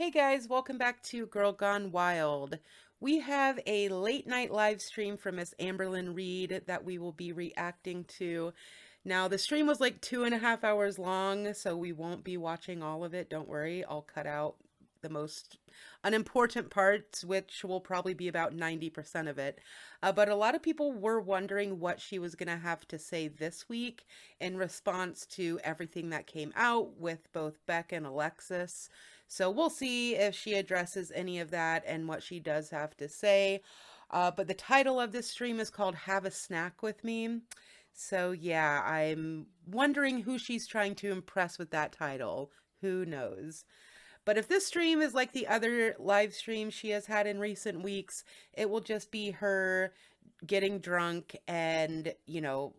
Hey guys, welcome back to Girl Gone Wild. We have a late night live stream from Miss Amberlynn Reed that we will be reacting to. Now, the stream was like 2.5 hours long, so we won't be watching all of it. Don't worry, I'll cut out the most unimportant parts, which will probably be about 90% of it. But a lot of people were wondering what she was going to have to say this week in response to everything that came out with both Beck and Alexis. So we'll see if she addresses any of that and what she does have to say. But the title of this stream is called Have a Snack with Me. So yeah, I'm wondering who she's trying to impress with that title. Who knows? But if this stream is like the other live streams she has had in recent weeks, it will just be her getting drunk and,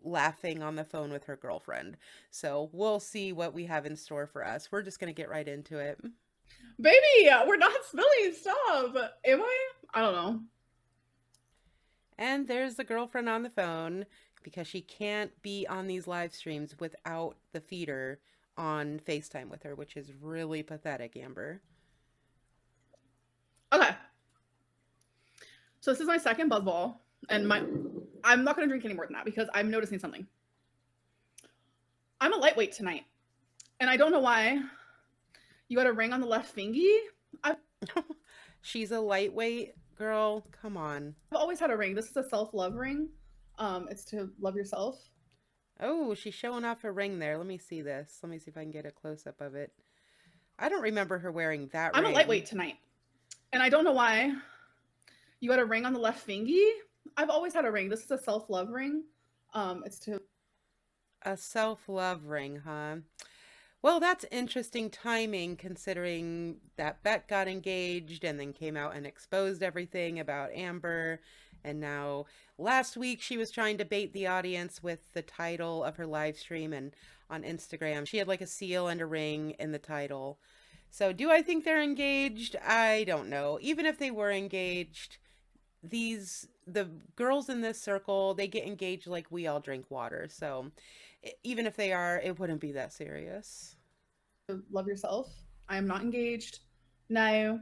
laughing on the phone with her girlfriend. So we'll see what we have in store for us. We're just going to get right into it. Baby, we're not spilling stuff. Am I? I don't know. And there's the girlfriend on the phone because she can't be on these live streams without the feeder on FaceTime with her, which is really pathetic, Amber. Okay. So this is my second buzzball, and I'm not gonna drink any more than that because I'm noticing something. I'm a lightweight tonight, and I don't know why. You got a ring on the left fingy. She's a lightweight girl. Come on. I've always had a ring. This is a self-love ring. It's to love yourself. Oh, she's showing off her ring there. Let me see this. Let me see if I can get a close-up of it. I don't remember her wearing that ring. I'm a lightweight tonight, and I don't know why. You got a ring on the left fingy. I've always had a ring. This is a self-love ring. It's to A self-love ring, huh? Well, that's interesting timing considering that Beck got engaged and then came out and exposed everything about Amber. And now last week she was trying to bait the audience with the title of her live stream, and on Instagram she had like a seal and a ring in the title. So do I think they're engaged? I don't know. Even if they were engaged, the girls in this circle, they get engaged like we all drink water. So even if they are, it wouldn't be that serious. love yourself. I am not engaged. No.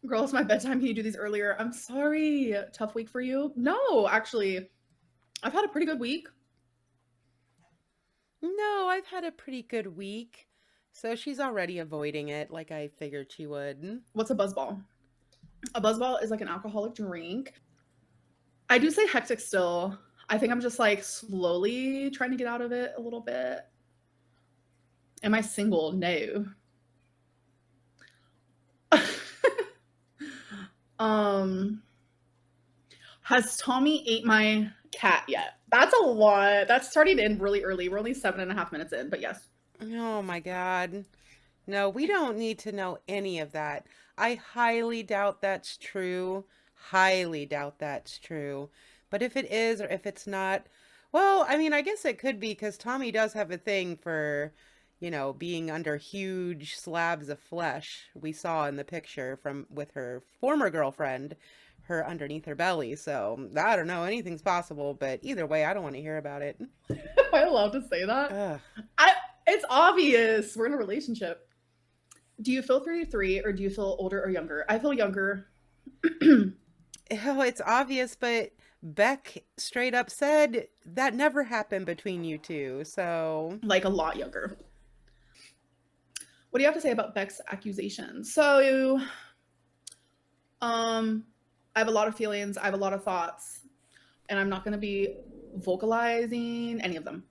Girl, it's my bedtime. Can you do these earlier? I'm sorry. Tough week for you? No, actually, I've had a pretty good week. No, I've had a pretty good week. So she's already avoiding it like I figured she would. What's a buzzball? A buzzball is like an alcoholic drink. I do say hectic still. I think I'm just like slowly trying to get out of it a little bit. Am I single? No. Has Tommy ate my cat yet? That's a lot. That's starting in really early. We're only 7.5 minutes in, but yes. Oh my God. No, we don't need to know any of that. I highly doubt that's true. Highly doubt that's true. But if it is or if it's not, well, I mean, I guess it could be because Tommy does have a thing for, being under huge slabs of flesh. We saw in the picture from with her former girlfriend, her underneath her belly. So I don't know, anything's possible, but either way, I don't want to hear about it. Am I allowed to say that? Ugh. It's obvious. We're in a relationship. Do you feel 33 or do you feel older or younger? I feel younger. Oh, it's obvious, but Beck straight up said that never happened between you two. So, Like a lot younger. What do you have to say about Beck's accusations? So, I have a lot of feelings. I have a lot of thoughts, and I'm not going to be vocalizing any of them.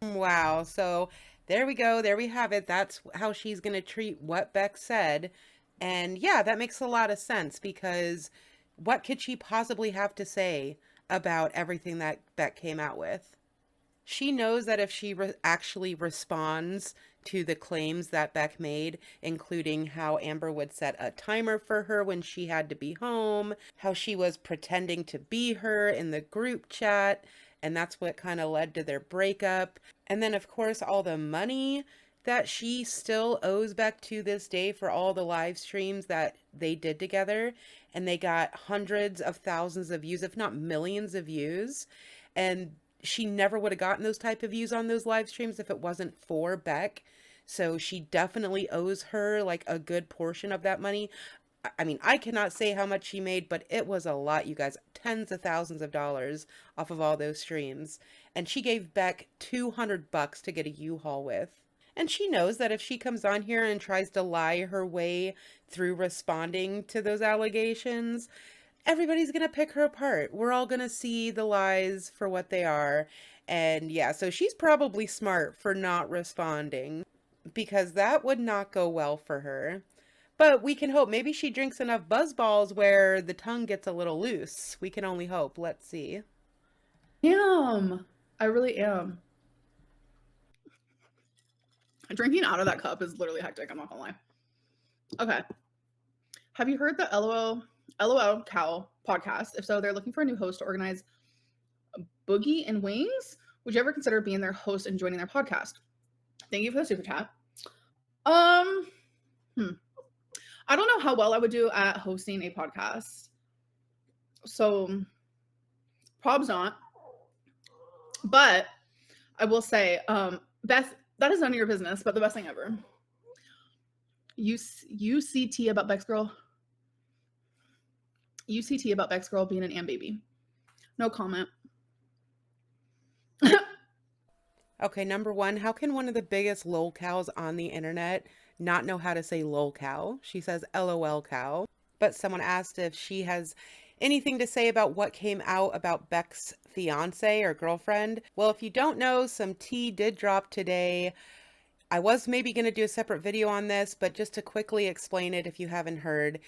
wow. So, there we go. There we have it. That's how she's going to treat what Beck said. And yeah, that makes a lot of sense because what could she possibly have to say about everything that Beck came out with? She knows that if she actually responds to the claims that Beck made, including how Amber would set a timer for her when she had to be home, how she was pretending to be her in the group chat, and that's what kind of led to their breakup. And then, of course, all the money that she still owes Beck to this day for all the live streams that they did together. And they got hundreds of thousands of views, if not millions of views. And she never would have gotten those type of views on those live streams if it wasn't for Beck. So she definitely owes her like a good portion of that money. I mean, I cannot say how much she made, but it was a lot, you guys. Tens of thousands of dollars off of all those streams. And she gave Beck $200 to get a U-Haul with. And she knows that if she comes on here and tries to lie her way through responding to those allegations, everybody's going to pick her apart. We're all going to see the lies for what they are. And yeah, so she's probably smart for not responding because that would not go well for her. But we can hope. Maybe she drinks enough buzzballs where the tongue gets a little loose. We can only hope. Let's see. Damn. I really am. Drinking out of that cup is literally hectic. I'm not gonna lie. Okay. Have you heard the LOL Cow podcast? If so, they're looking for a new host to organize Boogie and Wings. Would you ever consider being their host and joining their podcast? Thank you for the super chat. I don't know how well I would do at hosting a podcast. So, probs not. But I will say, Beth, that is none of your business, but the best thing ever. UCT about Beck's girl. UCT about Beck's girl being an Am baby. No comment. Okay, number one, how can one of the biggest lol cows on the internet not know how to say lol cow? She says LOL cow. But someone asked if she has anything to say about what came out about Beck's fiance or girlfriend. Well, if you don't know, some tea did drop today. I was maybe going to do a separate video on this, but just to quickly explain it if you haven't heard,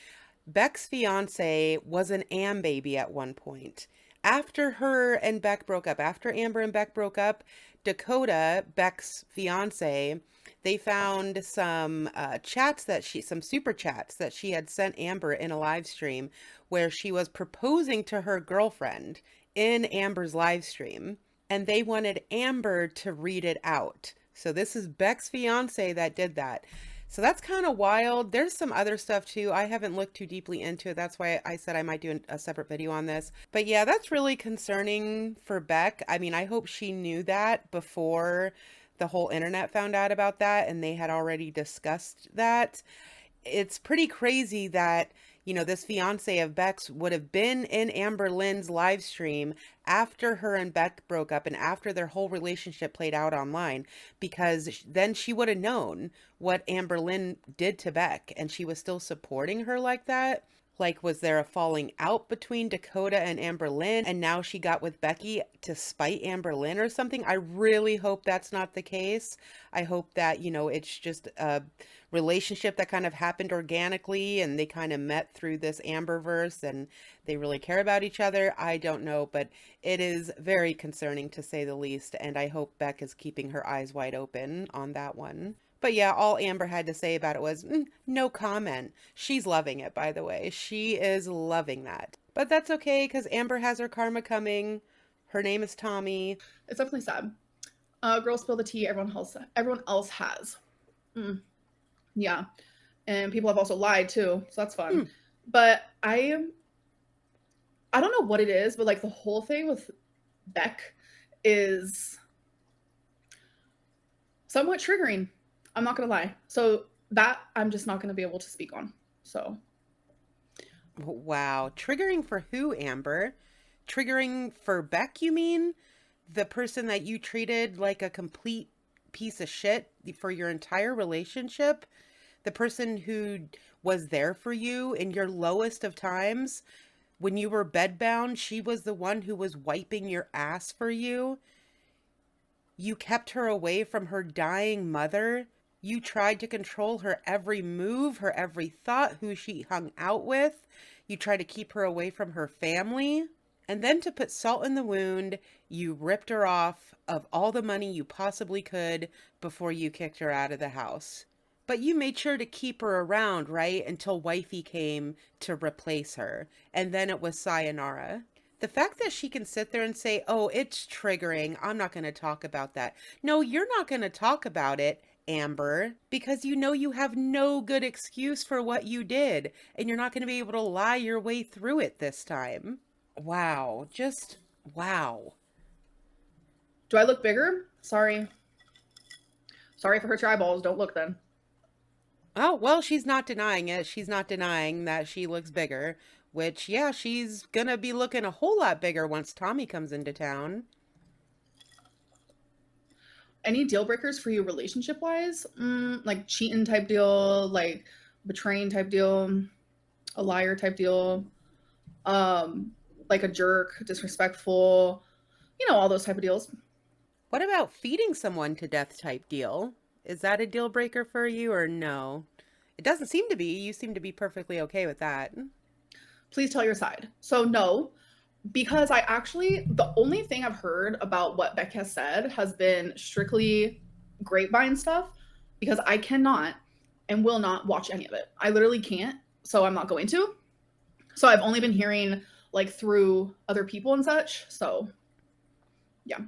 Beck's fiance was an Am baby at one point. After her and Beck broke up, after Amber and Beck broke up, Dakota, Beck's fiance, they found some some super chats that she had sent Amber in a live stream where she was proposing to her girlfriend in Amber's live stream, and they wanted Amber to read it out. So this is Beck's fiance that did that. So that's kind of wild. There's some other stuff too. I haven't looked too deeply into it. That's why I said I might do a separate video on this. But yeah, that's really concerning for Beck. I mean, I hope she knew that before the whole internet found out about that and they had already discussed that. It's pretty crazy that, you know, this fiance of Beck's would have been in Amberlynn's live stream after her and Beck broke up and after their whole relationship played out online, because then she would have known what Amberlynn did to Beck and she was still supporting her like that. Like, was there a falling out between Dakota and Amberlynn and now she got with Becky to spite Amberlynn or something? I really hope that's not the case. I hope that, you know, it's just a relationship that kind of happened organically and they kind of met through this Amberverse and they really care about each other. I don't know, but it is very concerning to say the least. And I hope Beck is keeping her eyes wide open on that one. But yeah, all Amber had to say about it was, no comment. She's loving it, by the way. She is loving that. But that's okay, because Amber has her karma coming. Her name is Tommy. It's definitely sad. Girls spill the tea. Everyone else has. Yeah, and people have also lied too, so that's fun. But I don't know what it is, but like the whole thing with Beck is somewhat triggering. I'm not gonna lie. So that I'm just not gonna be able to speak on. So. Wow. Triggering for who, Amber? Triggering for Beck, you mean? The person that you treated like a complete piece of shit for your entire relationship? The person who was there for you in your lowest of times? When you were bedbound, she was the one who was wiping your ass for you. You kept her away from her dying mother. You tried to control her every move, her every thought, who she hung out with. You tried to keep her away from her family. And then to put salt in the wound, you ripped her off of all the money you possibly could before you kicked her out of the house. But you made sure to keep her around, right? Until wifey came to replace her. And then it was sayonara. The fact that she can sit there and say, oh, it's triggering, I'm not going to talk about that. No, you're not going to talk about it, Amber, because you know you have no good excuse for what you did, and you're not going to be able to lie your way through it this time. Wow. Just wow. Do I look bigger? Sorry. Sorry if it hurts your eyeballs. Don't look then. Oh, well, she's not denying it. She's not denying that she looks bigger, which, yeah, she's gonna be looking a whole lot bigger once Tommy comes into town. Any deal breakers for you relationship wise? Like cheating type deal, like betraying type deal, a liar type deal, um, like a jerk, disrespectful, all those type of deals. What about feeding someone to death type deal? Is that a deal breaker for you or no? It doesn't seem to be. You seem to be perfectly okay with that. Please tell your side. So no, because the only thing I've heard about what Beck has said has been strictly grapevine stuff because I cannot and will not watch any of it. I literally can't, so I'm not going to. So I've only been hearing like through other people and such. So yeah.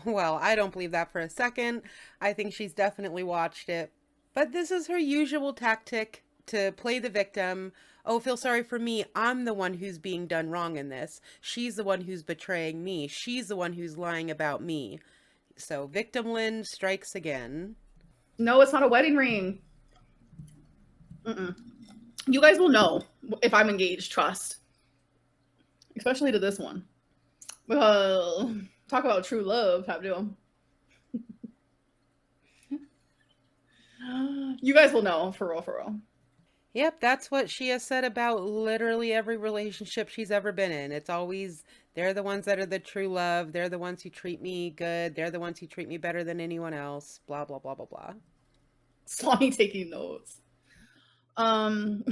Well, I don't believe that for a second. I think she's definitely watched it. But this is her usual tactic to play the victim. Oh, feel sorry for me. I'm the one who's being done wrong in this. She's the one who's betraying me. She's the one who's lying about me. So, Victim Lynn strikes again. No, it's not a wedding ring. Mm-mm. You guys will know if I'm engaged, trust. Especially to this one. Well, talk about true love, have to. You guys will know, for real, for real. Yep, that's what she has said about literally every relationship she's ever been in. It's always, they're the ones that are the true love. They're the ones who treat me good. They're the ones who treat me better than anyone else. Blah, blah, blah, blah, blah. Saw me taking notes. Um,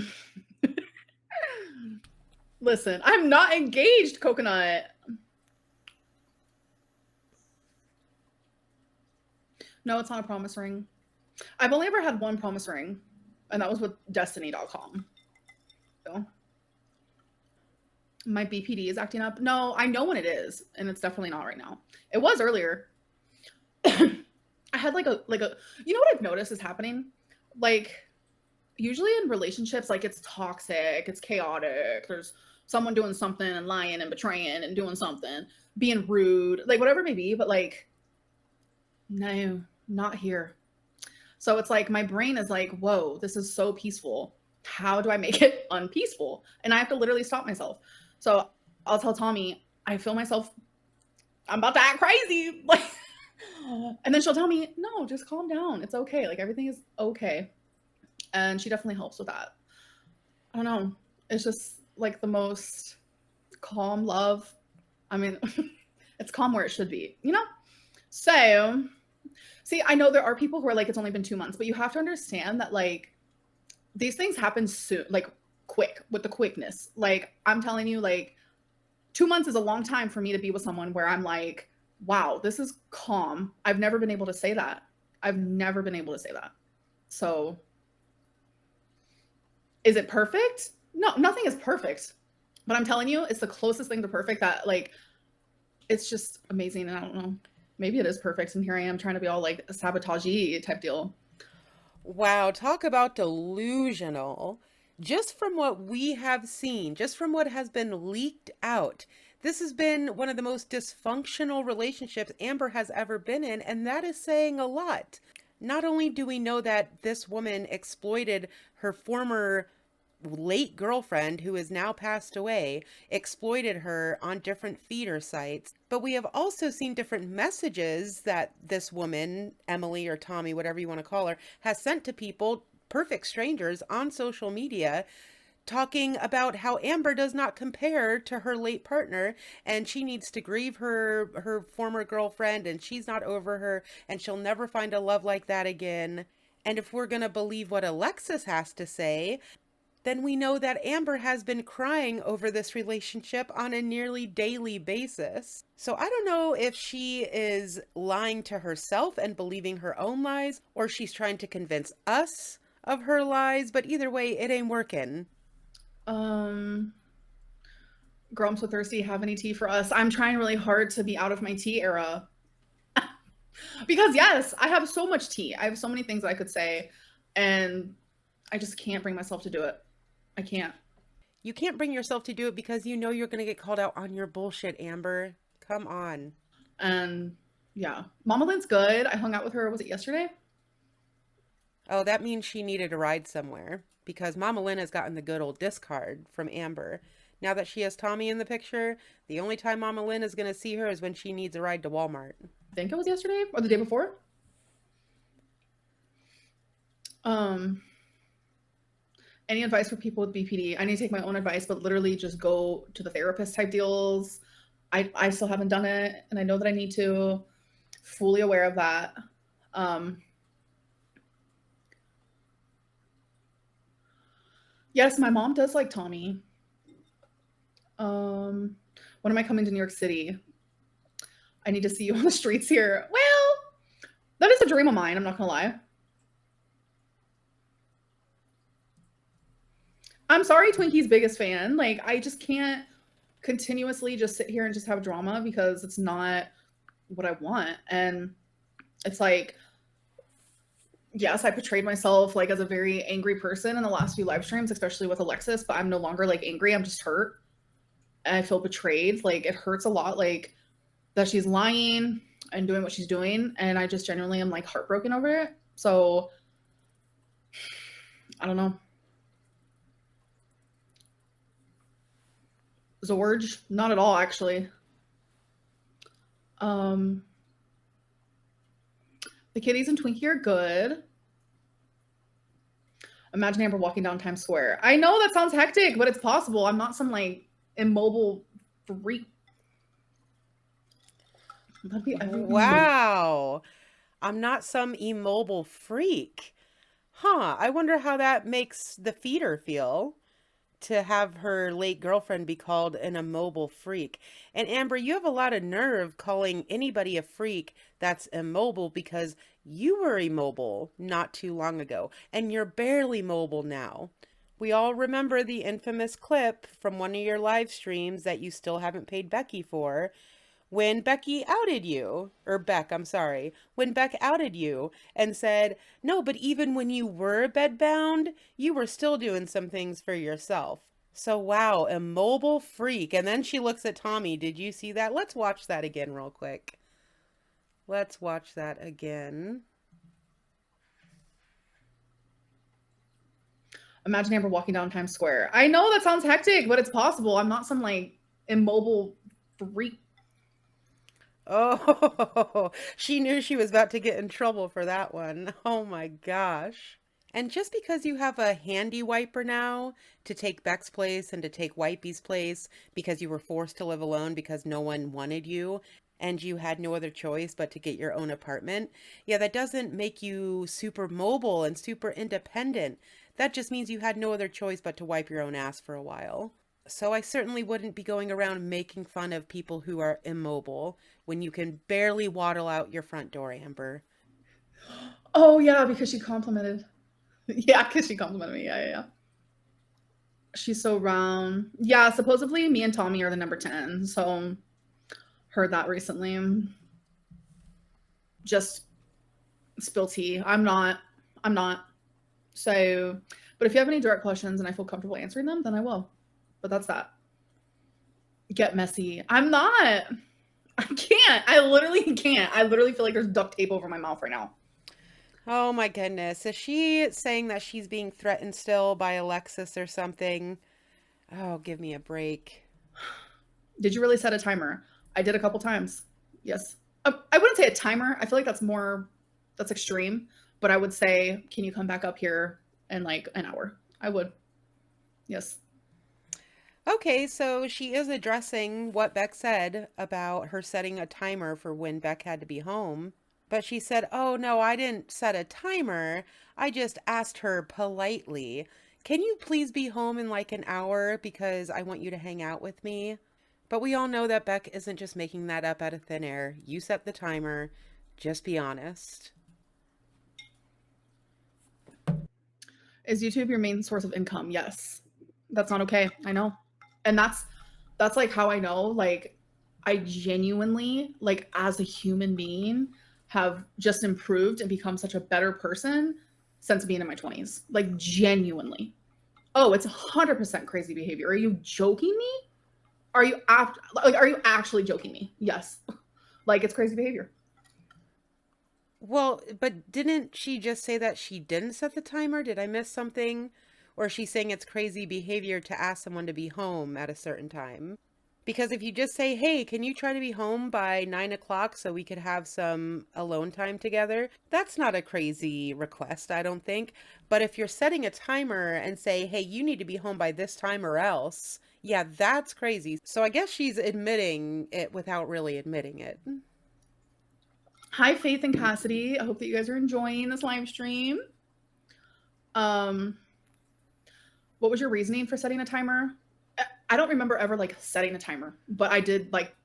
listen, I'm not engaged, Coconut. No, it's not a promise ring. I've only ever had one promise ring, and that was with Destiny.com. So, my BPD is acting up. No, I know when it is, and it's definitely not right now. It was earlier. I had like a you know what I've noticed is happening? Like usually in relationships, like it's toxic, it's chaotic. There's someone doing something and lying and betraying and doing something, being rude, like whatever it may be, but like no, not here. So it's like my brain is like, whoa, this is so peaceful. How do I make it unpeaceful? And I have to literally stop myself. So I'll tell Tommy, I feel myself, I'm about to act crazy. Like, and then she'll tell me, no, just calm down. It's okay. Like everything is okay. And she definitely helps with that. I don't know. It's just like the most calm love. I mean, it's calm where it should be, you know? So, see, I know there are people who are like, it's only been 2 months, but you have to understand that like these things happen soon, like quick with the quickness. Like, I'm telling you, like, 2 months is a long time for me to be with someone where I'm like, wow, this is calm. I've never been able to say that. I've never been able to say that. So, is it perfect? No, nothing is perfect. But I'm telling you, it's the closest thing to perfect that like it's just amazing. And I don't know. Maybe it is perfect. And here I am trying to be all like a sabotagey type deal. Wow, talk about delusional. Just from what we have seen, just from what has been leaked out, this has been one of the most dysfunctional relationships Amber has ever been in, and that is saying a lot. Not only do we know that this woman exploited her former late girlfriend, who has now passed away, exploited her on different feeder sites. But we have also seen different messages that this woman, Emily or Tommy, whatever you want to call her, has sent to people, perfect strangers, on social media, talking about how Amber does not compare to her late partner and she needs to grieve her former girlfriend and she's not over her and she'll never find a love like that again. And if we're going to believe what Alexis has to say, then we know that Amber has been crying over this relationship on a nearly daily basis. So I don't know if she is lying to herself and believing her own lies, or she's trying to convince us of her lies, but either way, it ain't working. Um Grumps with Thirsty, have any tea for us? I'm trying really hard to be out of my tea era. Because yes, I have so much tea. I have so many things that I could say and I just can't bring myself to do it. I can't. You can't bring yourself to do it because you know you're going to get called out on your bullshit, Amber. Come on. And Yeah. Mama Lynn's good. I hung out with her, was it yesterday? Oh, that means she needed a ride somewhere because Mama Lynn has gotten the good old discard from Amber. Now that she has Tommy in the picture, the only time Mama Lynn is going to see her is when she needs a ride to Walmart. I think it was yesterday or the day before. Um, any advice for people with BPD? I need to take my own advice, but literally just go to the therapist type deals. I still haven't done it, and I know that I need to. Fully aware of that. Yes, my mom does like Tommy. When am I coming to New York City? I need to see you on the streets here. Well, that is a dream of mine. I'm not gonna lie. I'm sorry, Twinkie's biggest fan. Like, I just can't continuously just sit here and just have drama because it's not what I want. And it's like, yes, I portrayed myself like as a very angry person in the last few live streams, especially with Alexis, but I'm no longer like angry. I'm just hurt. And I feel betrayed. Like, it hurts a lot, like, that she's lying and doing what she's doing. And I just genuinely am like heartbroken over it. So, I don't know. Zorge? Not at all, actually. The kitties and Twinkie are good. Imagine Amber walking down Times Square. I know that sounds hectic, but it's possible. I'm not some like immobile freak. That'd be everything. Wow. I'm not some immobile freak. Huh. I wonder how that makes the feeder feel to have her late girlfriend be called an immobile freak. And Amber, you have a lot of nerve calling anybody a freak that's immobile because you were immobile not too long ago and you're barely mobile now. We all remember the infamous clip from one of your live streams that you still haven't paid Becky for when Becky outed you, or Beck, I'm sorry, when Beck outed you and said, no, but even when you were bedbound, you were still doing some things for yourself. So, wow, immobile freak. And then she looks at Tommy. Did you see that? Let's watch that again, real quick. Let's watch that again. Imagine Amber walking down Times Square. I know that sounds hectic, but it's possible. I'm not some like immobile freak. Oh, she knew she was about to get in trouble for that one. Oh my gosh. And just because you have a handy wiper now to take Beck's place and to take Wipey's place because you were forced to live alone because no one wanted you and you had no other choice but to get your own apartment, yeah, that doesn't make you super mobile and super independent. That just means you had no other choice but to wipe your own ass for a while. So I certainly wouldn't be going around making fun of people who are immobile when you can barely waddle out your front door, Amber. Oh yeah, because she complimented. Yeah, because she complimented me. Yeah. She's so round. Yeah, supposedly me and Tommy are the number 10. So heard that recently. Just spill tea. I'm not. So, but if you have any direct questions and I feel comfortable answering them, then I will. But that's that. Get messy. I'm not. I can't. I literally can't. I literally feel like there's duct tape over my mouth right now. Oh my goodness. Is she saying that she's being threatened still by Alexis or something? Oh, give me a break. Did you really set a timer? I did a couple times. Yes. I wouldn't say a timer. I feel like that's extreme. But I would say, can you come back up here in like an hour? I would. Yes. Okay, so she is addressing what Beck said about her setting a timer for when Beck had to be home. But she said, oh no, I didn't set a timer. I just asked her politely, can you please be home in like an hour because I want you to hang out with me? But we all know that Beck isn't just making that up out of thin air. You set the timer. Just be honest. Is YouTube your main source of income? Yes. That's not okay. I know. And that's like how I know, like, I genuinely, like, as a human being, have just improved and become such a better person since being in my 20s. Like, genuinely. Oh, it's 100% crazy behavior. Are you joking me? Are you actually joking me? Yes. Like, it's crazy behavior. Well, but didn't she just say that she didn't set the timer? Did I miss something? Or is she saying it's crazy behavior to ask someone to be home at a certain time? Because if you just say, hey, can you try to be home by 9 o'clock so we could have some alone time together? That's not a crazy request, I don't think. But if you're setting a timer and say, hey, you need to be home by this time or else, yeah, that's crazy. So I guess she's admitting it without really admitting it. Hi, Faith and Cassidy. I hope that you guys are enjoying this live stream. Um, what was your reasoning for setting a timer? I don't remember ever like setting a timer, but I did like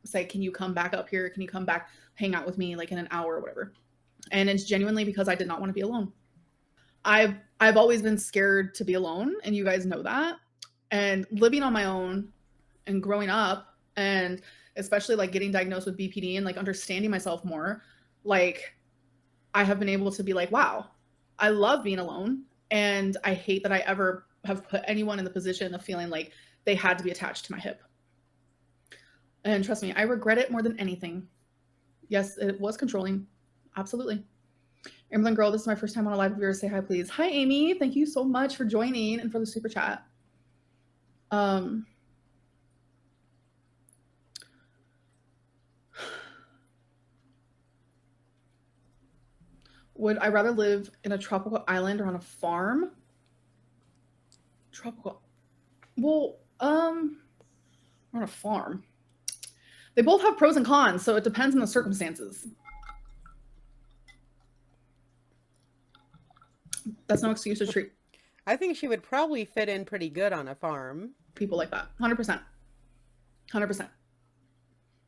say, can you come back up here? Can you come back, hang out with me like in an hour or whatever? And it's genuinely because I did not want to be alone. I've always been scared to be alone, and you guys know that. And living on my own and growing up, and especially like getting diagnosed with BPD and like understanding myself more, like I have been able to be like, wow, I love being alone. And I hate that I ever have put anyone in the position of feeling like they had to be attached to my hip. And trust me, I regret it more than anything. Yes, it was controlling. Absolutely. Amberlynn girl, this is my first time on a live viewer. Say hi, please. Hi, Amy. Thank you so much for joining and for the super chat. Um, would I rather live in a tropical island or on a farm? Tropical. Well, on a farm. They both have pros and cons, so it depends on the circumstances. That's no excuse to treat I think she would probably fit in pretty good on a farm. people like that. 100%. 100%.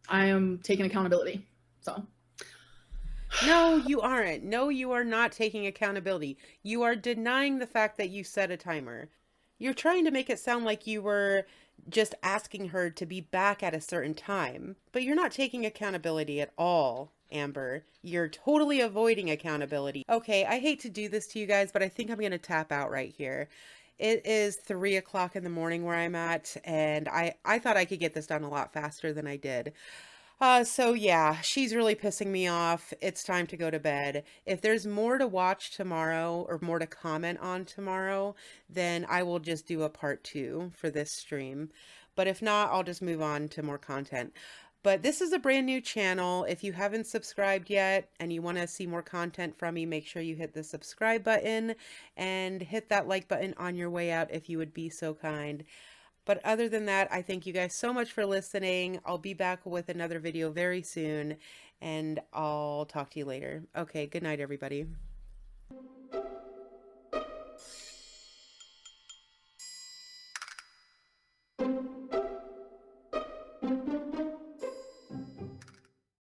I am taking accountability. So, No, you aren't. No, you are not taking accountability. You are denying the fact that you set a timer. You're trying to make it sound like you were just asking her to be back at a certain time, but you're not taking accountability at all, Amber. You're totally avoiding accountability. Okay, I hate to do this to you guys, but I think I'm going to tap out right here. It is 3 o'clock in the morning where I'm at, and I thought I could get this done a lot faster than I did. So yeah, she's really pissing me off. It's time to go to bed. If there's more to watch tomorrow or more to comment on tomorrow, then I will just do a part 2 for this stream. But if not, I'll just move on to more content. But this is a brand new channel. If you haven't subscribed yet and you want to see more content from me, make sure you hit the subscribe button and hit that like button on your way out if you would be so kind. But other than that, I thank you guys so much for listening. I'll be back with another video very soon, and I'll talk to you later. Okay, good night, everybody.